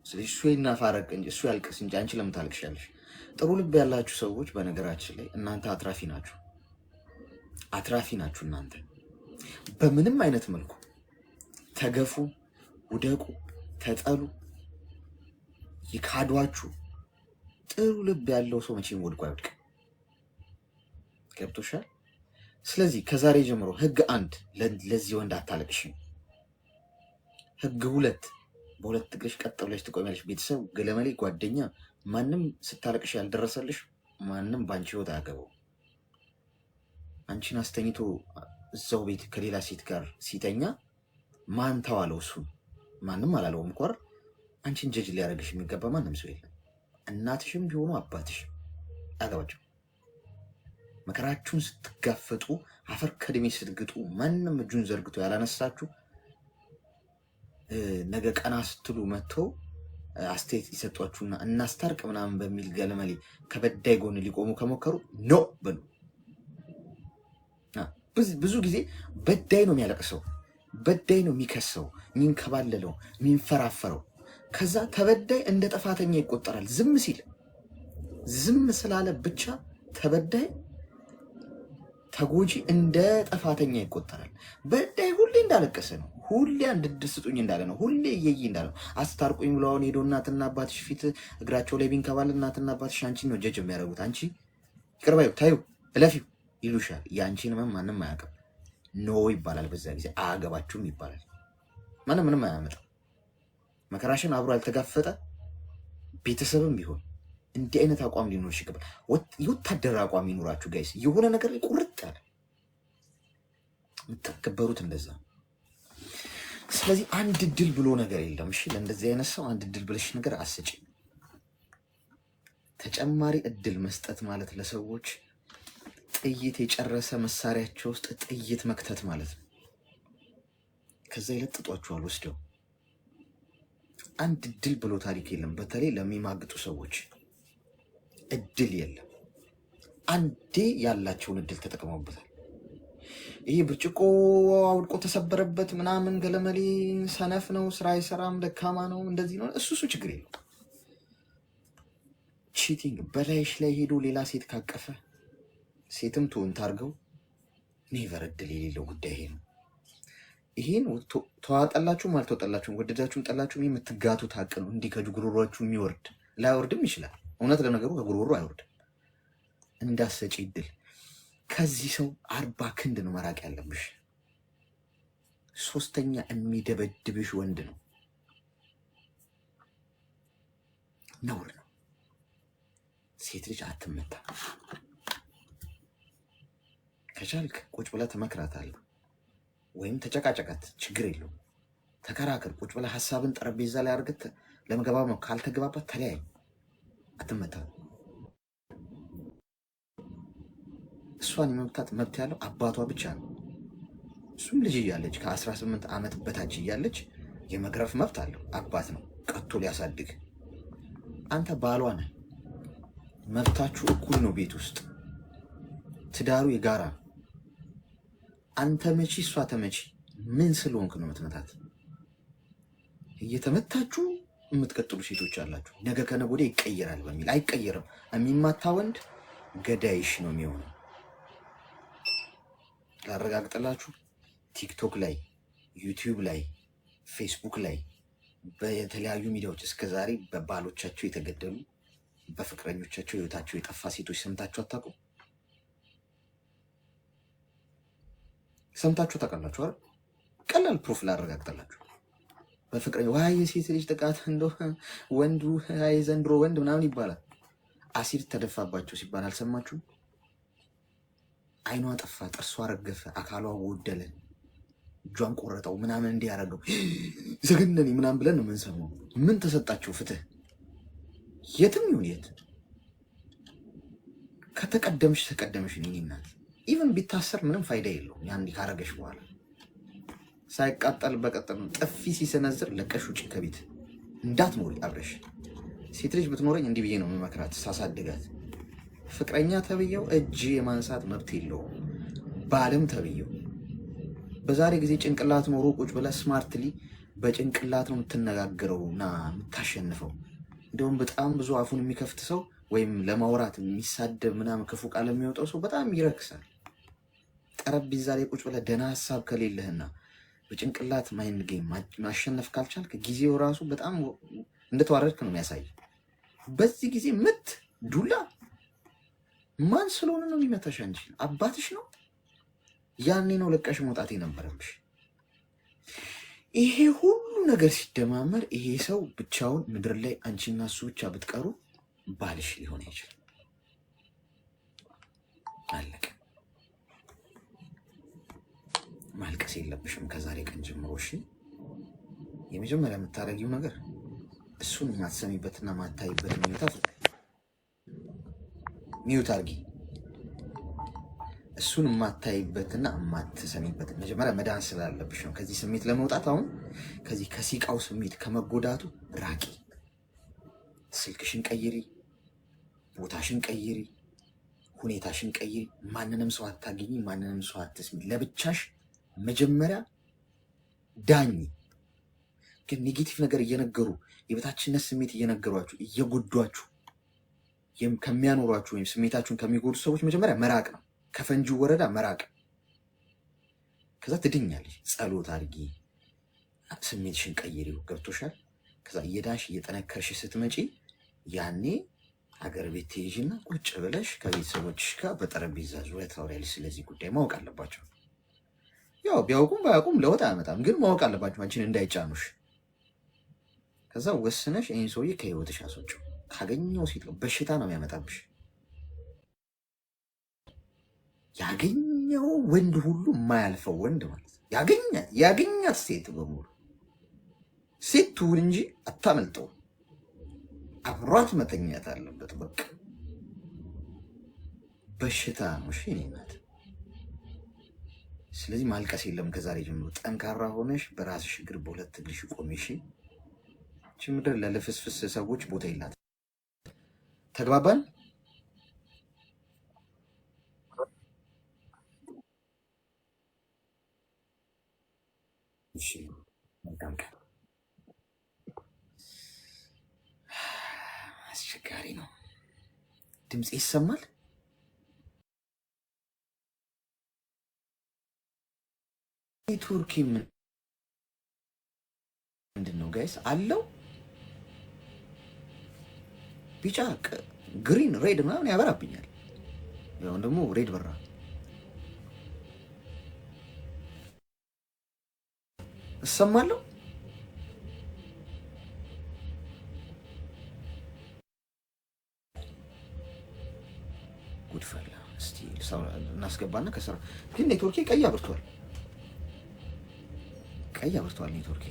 ስለዚህ እሱ ይናፋረቅ እንጂ እሱ ያልቅስ እንጂ አንቺ ለምን ታለቅሻለሽ? ጥሩ ልብ ያላችሁ ሰዎች በነገራችን ላይ እናንተ አትራፊ ናችሁ። አትራፊ ናችሁ እናንተ በምንም አይነት መልኩ ተገፉ፣ ውደቁ፣ ተጠሉ፣ ይካዷችሁ፣ ጥሩ ልብ ያለው ሰው መቼም ወድቆ አይወድቅ። ገብቶሻል? ስለዚህ ከዛሬ ጀምሮ ህግ 1 ለዚህ ወንድ አታለቅሽም። ህግ 2 በሁለት እግርሽ ቀጥ ብለሽ ትቆሚያለሽ። ቤተሰብ፣ ገለመሌ፣ ጓደኛ፣ ማንም ስታለቅሽ ያልደረሰልሽ ማንም ባንቺ ህይወት አያገባው። አንቺን አስተኝቶ እዛው ቤት ከሌላ ሴት ጋር ሲተኛ ማን ተዋለው? እሱ ማንም አላለውም እኮ አይደል? አንቺን ጀጅ ሊያደርግሽ የሚገባ ማንም ሰው የለም። እናትሽም ቢሆኑ አባትሽ አያገባቸው። መከራችሁን ስትጋፈጡ አፈር ከድሜ ስትግጡ ማንም እጁን ዘርግቶ ያላነሳችሁ ነገ ቀና ስትሉ መጥተው አስተያየት ሊሰጧችሁና እናስታርቅ ምናምን በሚል ገለመሌ ከበዳይ ጎን ሊቆሙ ከሞከሩ ኖ በሉ። ብዙ ጊዜ በዳይ ነው የሚያለቅሰው፣ በዳይ ነው የሚከሰው፣ የሚንከባለለው፣ የሚንፈራፈረው። ከዛ ተበዳይ እንደ ጥፋተኛ ይቆጠራል። ዝም ሲል ዝም ስላለ ብቻ ተበዳይ ተጎጂ እንደ ጥፋተኛ ይቆጠራል። በዳይ ሁሌ እንዳለቀሰ ነው፣ ሁሌ አንድ ዕድል ስጡኝ እንዳለ ነው፣ ሁሌ እየይ እንዳለ ነው። አስታርቁኝ ብሎ አሁን ሄዶ እናትና አባትሽ ፊት እግራቸው ላይ ቢንከባል እናትና አባትሽ አንቺን ነው ጀጅ የሚያደርጉት። አንቺ ይቅር በይው፣ ታዩ፣ እለፊው ይሉሻል። የአንቺን ህመም ማንም አያውቅም። ኖ ይባላል። በዛ ጊዜ አያገባችሁም ይባላል። ማንም ምንም አያመጣም። መከራሽን አብሮ ያልተጋፈጠ ቤተሰብም ቢሆን እንዲህ አይነት አቋም ሊኖርሽ ይገባል። የወታደር አቋም ይኖራችሁ ጋይስ። የሆነ ነገር ላይ ቁርጥ ያለ የምትከበሩት እንደዛ። ስለዚህ አንድ ድል ብሎ ነገር የለም። እሺ፣ ለእንደዚህ አይነት ሰው አንድ ድል ብለሽ ነገር አስጪ። ተጨማሪ እድል መስጠት ማለት ለሰዎች ጥይት የጨረሰ መሳሪያቸው ውስጥ ጥይት መክተት ማለት ነው። ከዛ ይለጥጧችኋል ወስደው። አንድ እድል ብሎ ታሪክ የለም። በተለይ ለሚማግጡ ሰዎች እድል የለም። አንዴ ያላቸውን እድል ተጠቅመውበታል። ይሄ ብርጭቆ አውድቆ ተሰበረበት ምናምን ገለመሌ፣ ሰነፍ ነው፣ ስራ አይሰራም፣ ደካማ ነው፣ እንደዚህ ነው፣ እሱ ችግር የለው። ቺቲንግ በላይሽ ላይ ሄዶ ሌላ ሴት ካቀፈ ሴትም ትሆን ታርገው ኔቨር እድል የሌለው ጉዳይ ይሄ ነው። ይሄን ተዋጠላችሁም አልተወጠላችሁም ወደዳችሁም ጠላችሁም የምትጋቱት ሀቅ ነው። እንዲህ ከጉሮሯችሁ የሚወርድ ላይወርድም ይችላል። እውነት ለነገሩ ከጉሮሮ አይወርድም። እንዳሰጪ እድል ከዚህ ሰው 40 ክንድ ነው መራቅ ያለብሽ። 3ኛ የሚደበድብሽ ወንድ ነው። ነውር ነው። ሴት ልጅ አትመታ። ከቻልክ ቁጭ ብለህ ትመክራታለህ ወይም ተጨቃጨቃት፣ ችግር የለውም። ተከራከር፣ ቁጭ ብለህ ሀሳብን ጠረጴዛ ላይ አድርገህ ለመግባባት ነው። ካልተግባባት ተለያይ። አትመታ። እሷን የመምታት መብት ያለው አባቷ ብቻ ነው። እሱም ልጅ እያለች ከ18 ዓመት በታች እያለች የመግረፍ መብት አለው። አባት ነው ቀጥቶ ሊያሳድግ። አንተ ባሏ ነህ። መብታችሁ እኩል ነው። ቤት ውስጥ ትዳሩ የጋራ። አንተ መቺ እሷ ተመቺ። ምን ስለሆንክ ነው የምትመታት? እየተመታችሁ የምትቀጥሉ ሴቶች አላችሁ። ነገ ከነገ ወዲያ ይቀየራል በሚል አይቀየርም። የሚማታ ወንድ ገዳይሽ ነው የሚሆነው። ላረጋግጥላችሁ፣ ቲክቶክ ላይ፣ ዩቲዩብ ላይ፣ ፌስቡክ ላይ በተለያዩ ሚዲያዎች እስከዛሬ በባሎቻቸው የተገደሉ በፍቅረኞቻቸው ህይወታቸው የጠፋ ሴቶች ሰምታችሁ አታውቁም? ሰምታችሁ ታውቃላችሁ አይደል? ቀላል ፕሩፍ ላረጋግጥላችሁ። በፍቅረኛ ዋይ የሴት ልጅ ጥቃት እንደው ወንዱ አይ ዘንድሮ ወንድ ምናምን ይባላል። አሲድ ተደፋባቸው ሲባል አልሰማችሁም? አይኗ ጠፋ፣ ጥርሷ ረገፈ፣ አካሏ ጎደለ፣ እጇን ቆረጠው ምናምን እንዲያረገው ዘገነኒ ምናምን ብለን ነው የምንሰማው። ምን ተሰጣቸው? ፍትህ የትም ይሁን የት ከተቀደምሽ ተቀደምሽ። እኔ እናት ኢቭን ቢታሰር ምንም ፋይዳ የለውም። ያን ካረገሽ በኋላ ሳይቃጠል በቀጠል ጥፊ ሲሰነዝር ለቀሽ ውጭ ከቤት እንዳትኖሪ አብረሽ። ሴት ልጅ ብትኖረኝ እንዲህ ብዬ ነው መመክራት ሳሳድጋት። ፍቅረኛ ተብየው እጅ የማንሳት መብት የለውም። ባልም ተብየው በዛሬ ጊዜ ጭንቅላት ኖሮ ቁጭ ብለ ስማርትሊ በጭንቅላት ነው የምትነጋገረውና የምታሸንፈው። እንደውም በጣም ብዙ አፉን የሚከፍት ሰው ወይም ለማውራት የሚሳደብ ምናምን ክፉ ቃል የሚወጣው ሰው በጣም ይረክሳል። ጠረጴዛ ላይ ቁጭ ብለህ ደህና ሀሳብ ከሌለህና በጭንቅላት ማይንድ ጌም ማሸነፍ ካልቻልክ ጊዜው ራሱ በጣም እንደተዋረድክ ነው የሚያሳይ። በዚህ ጊዜ ምት ዱላ ማን ስለሆነ ነው የሚመታሽ? አንቺ አባትሽ ነው? ያኔ ነው ለቀሽ መውጣት የነበረብሽ። ይሄ ሁሉ ነገር ሲደማመር ይሄ ሰው ብቻውን ምድር ላይ አንቺና እሱ ብቻ ብትቀሩ ባልሽ ሊሆን አይችልም። አለቀ። ማልቀስ የለብሽም ከዛሬ ቀን ጀምሮ። እሺ፣ የመጀመሪያ የምታደርጊው ነገር እሱን የማትሰሚበትና ማታይበት ሚዩት አድርጊ። እሱን የማታይበትና የማትሰሚበት መጀመሪያ መዳን ስላለብሽ ነው። ከዚህ ስሜት ለመውጣት አሁን ከዚህ ከሲቃው ስሜት ከመጎዳቱ ራቂ። ስልክሽን ቀይሪ፣ ቦታሽን ቀይሪ፣ ሁኔታሽን ቀይሪ። ማንንም ሰው አታገኝ፣ ማንንም ሰው አትስሚ። ለብቻሽ መጀመሪያ ዳኝ። ግን ኔጌቲቭ ነገር እየነገሩ የበታችነት ስሜት እየነገሯችሁ እየጎዷችሁ ከሚያኖሯችሁ ወይም ስሜታችሁን ከሚጎዱ ሰዎች መጀመሪያ መራቅ ነው። ከፈንጂ ወረዳ መራቅ። ከዛ ትድኛለሽ። ጸሎት አድርጊ፣ ስሜትሽን ቀይሪው። ገብቶሻል? ከዛ እየዳንሽ እየጠነከርሽ ስትመጪ ያኔ ሀገር ቤት ትሄጂና ቁጭ ብለሽ ከቤተሰቦችሽ ጋር በጠረጴዛ ዙሪያ ታወሪያለሽ። ስለዚህ ጉዳይ ማወቅ አለባቸው። ያው ቢያውቁም ባያውቁም ለውጥ አያመጣም፣ ግን ማወቅ አለባቸው አንቺን እንዳይጫኑሽ። ከዛ ወስነሽ ይህን ሰውዬ ከህይወትሽ አስወጪው። ካገኘው ሴት ነው በሽታ ነው የሚያመጣብሽ። ያገኘው ወንድ ሁሉ የማያልፈው ወንድ ማለት ያገኛት ሴት በሙሉ ሴት ትሁን እንጂ አታመልጠው። አብሯት መተኛት አለበት። በቃ በሽታ ነው። እሺ እኔ ናት። ስለዚህ ማልቀስ የለም። ከዛሬ ጀምሮ ጠንካራ ሆነሽ በራስሽ እግር በሁለት እግርሽ ቆሜ። እሺ እቺ ምድር ለልፍስፍስ ሰዎች ቦታ የላት። ተግባባን? እሺ መልካም ቀን። አስቸጋሪ ነው። ድምፅ ይሰማል? ኔትወርክ ምንድን ነው ጋይስ? አለው ቢጫ፣ ግሪን፣ ሬድ ምናምን ያበራብኛል። ያው ደግሞ ሬድ በራ። እሰማለሁ። ጉድፈላ። እስቲ እናስገባና ከስራ ግን ኔትወርኬ ቀይ አብርቷል። ኔትወርኬ